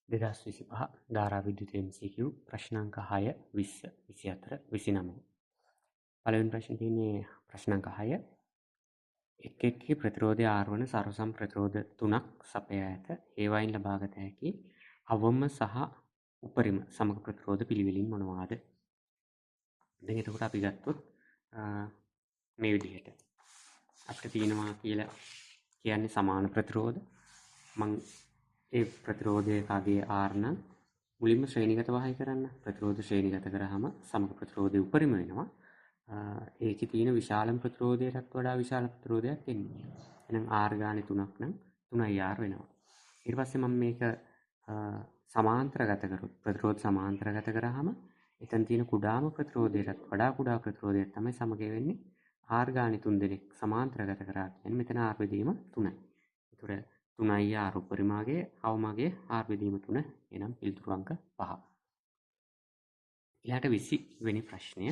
2025 ධාරා විද්‍යුත් MCQ ප්‍රශ්නාංක 6 20 24 29. පළවෙනි ප්‍රශ්නේ තියෙන්නේ ප්‍රශ්නාංක 6. එක් එක්කී ප්‍රතිරෝධය R වන සර්වසම් ප්‍රතිරෝධ 3ක් සපයා ඇත. ඒවායින් ලබාගත හැකි අවම සහ උපරිම සමග ප්‍රතිරෝධ පිළිවෙලින් මොනවාද? දැන් එතකොට අපි ගත්තොත් මේ විදිහට අපිට තියෙනවා කියලා කියන්නේ සමාන ප්‍රතිරෝධ. මම ඒ ප්‍රතිරෝධයකගේ R නම් මුලින්ම ශ්‍රේණිගත වහයි කරන්න. ප්‍රතිරෝධ ශ්‍රේණිගත කරාම සමග ප්‍රතිරෝධය උපරිම වෙනවා. ඒකේ තියෙන විශාලම ප්‍රතිරෝධයටත් වඩා විශාල ප්‍රතිරෝධයක් එන්නේ. එහෙනම් R ගානේ 3ක් නම් 3R වෙනවා. ඊට පස්සේ මම මේක සමාන්තරගත කරොත් ප්‍රතිරෝධ සමාන්තරගත කරාම එතන තියෙන කුඩාම ප්‍රතිරෝධයටත් වඩා කුඩා ප්‍රතිරෝධයක් තමයි සමගය වෙන්නේ. R ගානේ 3 දෙනෙක් සමාන්තරගත කරා කියන්නේ මෙතන R බෙදීම 3යි. ඒතර 3යි R උපරිමගේ අවමගේ R බෙදීම 3 එනම් පිළිතුරු අංක 5. ඊළාට 20 වෙනි ප්‍රශ්නය.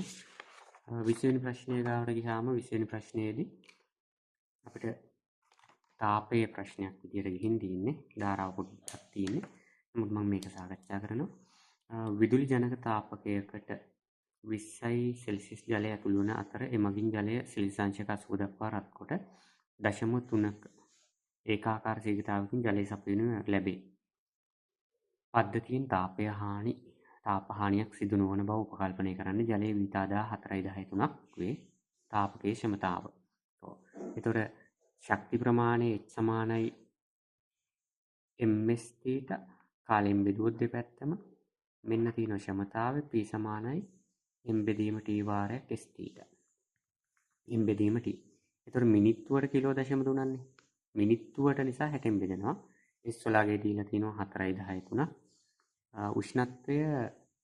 20 වෙනි ප්‍රශ්නය ගාවට ගියාම 20 වෙනි ප්‍රශ්නයේදී අපිට තාපයේ ප්‍රශ්නයක් විදියට ගිහින් තියෙන්නේ. ධාරාව පොඩ්ඩක් තියෙන්නේ. නමුත් මම මේක සාකච්ඡා කරනවා. විදුලි ජනක තාපකයකට 20යි සෙල්සියස් ජලය ඇතුළු වන අතර එමගින් ජලය සෙල්සියස් අංශක 80 දක්වා රත් කොට 0.3ක ඒකාකාර සීගතාවකින් ජලය සපයනු ලැබේ. පද්ධතියෙන් තාප හානියක් සිදු නොවන බව උපකල්පනය කරන්න ජලයේ විතාදා 4.13ක් වේ තාපකයේ ක්ෂමතාව. ඒතොර ශක්ති ප්‍රමාණය H සමානයි ms θ කාලයෙන් බෙදුවොත් දෙපැත්තම මෙන්න තියෙන ක්ෂමතාවය P සමානයි m බෙදීම t වාරයක් s θ. m බෙදීම t. ඒතොර මිනිත්තුවට කිලෝ 0.3න්නේ. මිනිත්තුවට නිසා 60න් බෙදෙනවා. s වලගේ දීලා තියෙනවා 4.13. උෂ්ණත්වය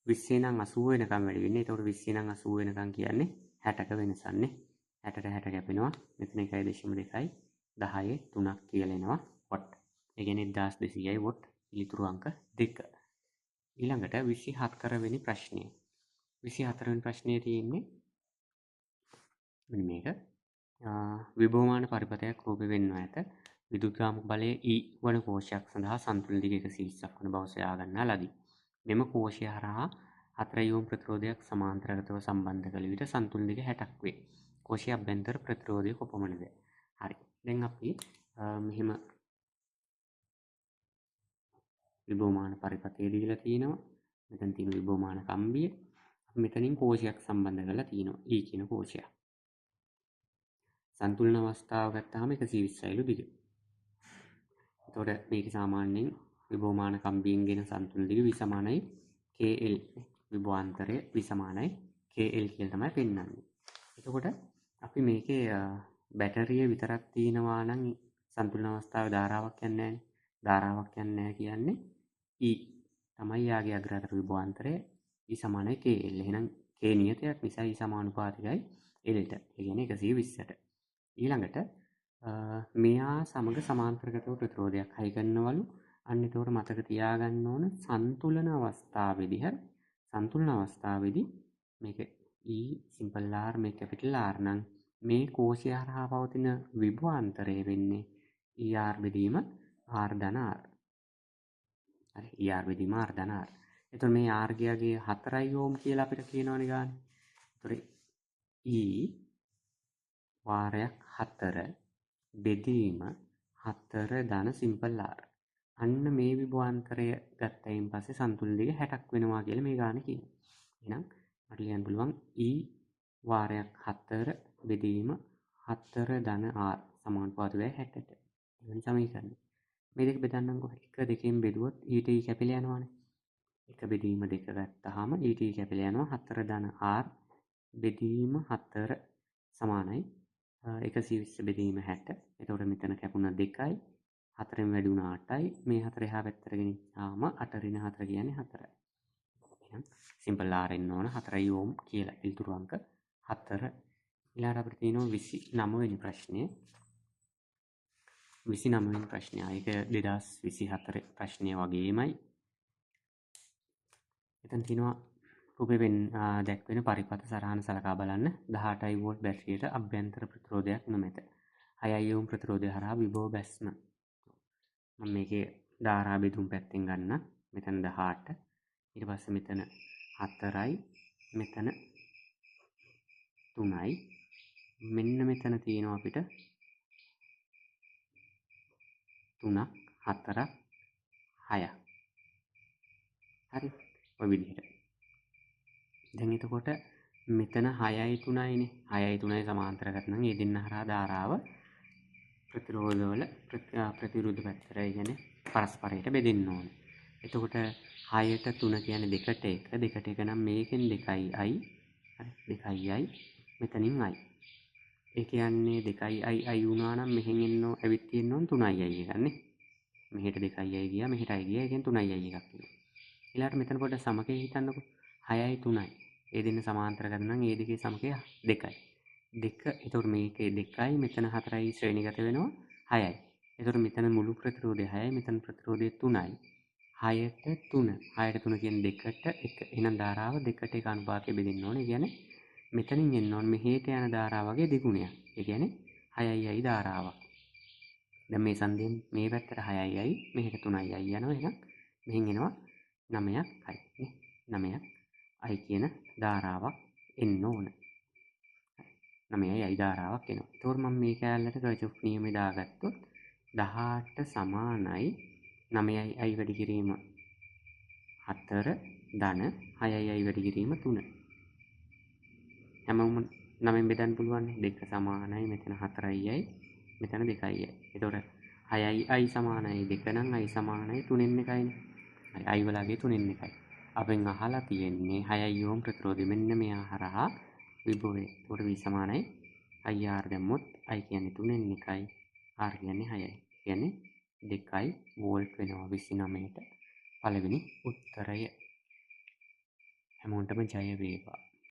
20 නම් 80 වෙනකම් වැඩි වෙන්නේ. ඒතකොට 20 නම් 80 වෙනකම් කියන්නේ 60ක වෙනසන්නේ. 60ට 60 කැපෙනවා. මෙතන 1.2යි 10 3ක් කියලා එනවා වොට්. ඒ කියන්නේ 1200යි වොට්. පිළිතුරු අංක 2. ඊළඟට 24 වෙනි ප්‍රශ්නය. 24 වෙනි ප්‍රශ්නයේ තියෙන්නේ මෙන්න මේක. විභවමාන පරිපථයක් රූපේ වෙන්වා ඇත. විදුලිකාමුක බලය E වන කෝෂයක් සඳහා සන්තුලන දිග 120ක් වන බව සොයා ගන්නා ලදී. මෙම කෝෂය හරහා 4 ඕම් ප්‍රතිරෝධයක් සමාන්තරගතව සම්බන්ධ කළ විට සන්තුලන දිග 60ක් වේ. කෝෂයේ අභ්‍යන්තර ප්‍රතිරෝධය කොපමණද? හරි. දැන් අපි මෙහිම විභවමාන පරිපථය දීලා තියෙනවා. මෙතන තියෙන විභවමාන කම්බිය. මෙතනින් කෝෂයක් සම්බන්ධ කරලා තියෙනවා. E කියන කෝෂය. සන්තුලන අවස්ථාව ගත්තාම 120යිලු දිග. එතකොට මේක සාමාන්‍යයෙන් විභවමාන කම්බියෙන්ගෙන සන්තුලන දිග V සමානයි KL. විභවාන්තරය V සමානයි KL කියලා තමයි පෙන්වන්නේ. එතකොට අපි මේකේ බැටරිය විතරක් තියෙනවා නම් සන්තුලන අවස්ථාවේ ධාරාවක් යන්නේ නැහැ. ධාරාවක් යන්නේ නැහැ කියන්නේ E තමයි යාගේ අග්‍රතර විභවාන්තරය V සමානයි KL. එහෙනම් K නියතයක් නිසා E සමානුපාතිකයි L ට. ඒ කියන්නේ 120ට. ඊළඟට මෙයා සමග සමාන්තරගතව ප්‍රතිරෝධයක් හයි කරනවලු. අන්න එතකොට මතක තියාගන්න ඕන සන්තුලන අවස්ථාවේදී මේක E සිම්පල් R මේ කැපිටල් R නම් මේ කෝෂය හරහා පවතින විභවාන්තරය වෙන්නේ ER බෙදීම R ධන R. හරි ER බෙදීම R ධන R. එතකොට මේ R ගියගේ 4 ඕම් කියලා අපිට කියනවනේ ගානේ. එතකොට E වාරයක් 4 බෙදීම 4 ධන සිම්පල් R. අන්න මේ විභවාන්තරය ගත්තයින් පස්සේ සන්තුලන දිග 60ක් වෙනවා කියලා මේ ගානේ කියනවා. එහෙනම් මට ලියන්න පුළුවන් E වාරයක් 4 බෙදීම 4 ධන R සමානුපාතිකයි 60ට. එවැනි සමීකරණය. මේ දෙක බෙදන්නම්කො. 1 2කින් බෙදුවොත් ඊට E කැපිලා යනවානේ. 1 බෙදීම 2 ගත්තාම ඊට E කැපිලා යනවා 4 ධන R බෙදීම 4 සමානයි 120 බෙදීම 60. එතකොට මෙතන කැපුණ 2යි 4ෙන් වැඩි වුණා 8යි. මේ 4 එහා පැත්තට ගෙනිච්චාම 8 ඍණ 4 කියන්නේ 4යි. එහෙනම් සිම්පල් R එන්න ඕන 4 ඕම් කියලා. පිළිතුරු අංක 4. ඊළඟට අපිට තියෙනවා 29 වෙනි ප්‍රශ්නය. 29 වෙනි ප්‍රශ්නය. ඒක 2024 ප්‍රශ්නය වගේමයි. එතන තියෙනවා රූපයෙන් දැක්වෙන පරිපථ සරහන සලකා බලන්න 18 වෝල්ට් බැටරියට අභ්‍යන්තර ප්‍රතිරෝධයක් නොමැත. 6 ඕම් ප්‍රතිරෝධය හරහා විභව බැස්ම. මම මේකේ ධාරා බෙදුම් පැත්තෙන් ගන්න. මෙතන 18. ඊට පස්සේ මෙතන 4යි. මෙතන 3යි. මෙන්න මෙතන තියෙනවා අපිට 3ක් 4ක් 6ක්. හරි. ඔය විදිහට. දැන් එතකොට මෙතන 6යි 3යිනේ. 6යි 3යි සමාන්තර කරනම් ඒ දෙන්න හරහා ධාරාව ප්‍රතිරෝධවල ප්‍රතිවිරුද්ධ පැත්තට ඒ කියන්නේ පරස්පරයට බෙදෙන්න ඕනේ. එතකොට 6ට 3 කියන්නේ 2ට 1. 2ට 1 නම් මේකෙන් 2යි i. හරි 2යි i. මෙතනින් i. ඒ කියන්නේ 2යි i වුණා නම් මෙහෙන් ඇවිත් තියෙන්න ඕන 3යි i එකක් නේ. මෙහෙට 2යි i ගියා මෙහෙට i ගියා. ඒ කියන්නේ 3යි i එකක් වෙනවා. ඊළඟට මෙතන පොඩ්ඩක් සමකය හිතන්නකෝ. 6යි 3යි. ඒ දෙන්න සමාන්තර කරනම් ඒ දෙකේ සමකය 2යි. 2 එතකොට මේකේ 2යි මෙතන 4යි ශ්‍රේණිගත වෙනවා 6යි. එතකොට මෙතන මුළු ප්‍රතිරෝධය 6යි මෙතන ප්‍රතිරෝධය 3යි. 6ට 3. 6ට 3 කියන්නේ 2ට 1. එහෙනම් ධාරාව 2ට 1 අනුපාතය බෙදෙන්න ඕනේ. ඒ කියන්නේ මෙතනින් එන්න ඕනේ මෙහෙට යන ධාරාවගේ දෙගුණයක්. ඒ කියන්නේ 6යි ධාරාවක්. දැන් මේ සංදයෙන් මේ පැත්තට 6යි මෙහෙට 3යි යනවා. එහෙනම් මෙහෙන් එනවා 9ක් නේ. 9ක් i කියන ධාරාවක් එන්න ඕන. 9යි i ධාරාවක් එනවා. ඒතකොට මම මේ කැලලට කර්චොෆ් නියමය දාගත්තොත් 18 සමානයි 9යි i වැඩි කිරීම 4 ධන 6යි i වැඩි කිරීම 3. හැමෝම 9න් බෙදන්න පුළුවන් නේ. 2 සමානයි මෙතන 4යි i මෙතන 2යි i. ඒතකොට 6යි i සමානයි 2 නම් i සමානයි 3න් 1යිනේ. හරි i වලගේ 3න් 1යි. අපෙන් අහලා තියෙන්නේ 6යි ඕම් ප්‍රතිරෝධය මෙන්න මෙයා හරහා විභවය. ඒකට v සමානයි ir දැම්මොත් i කියන්නේ 3න් 1යි r කියන්නේ 6යි. කියන්නේ 2යි වෝල්ට් වෙනවා 29ට. පළවෙනි උත්තරය. හැමෝටම ජය වේවා.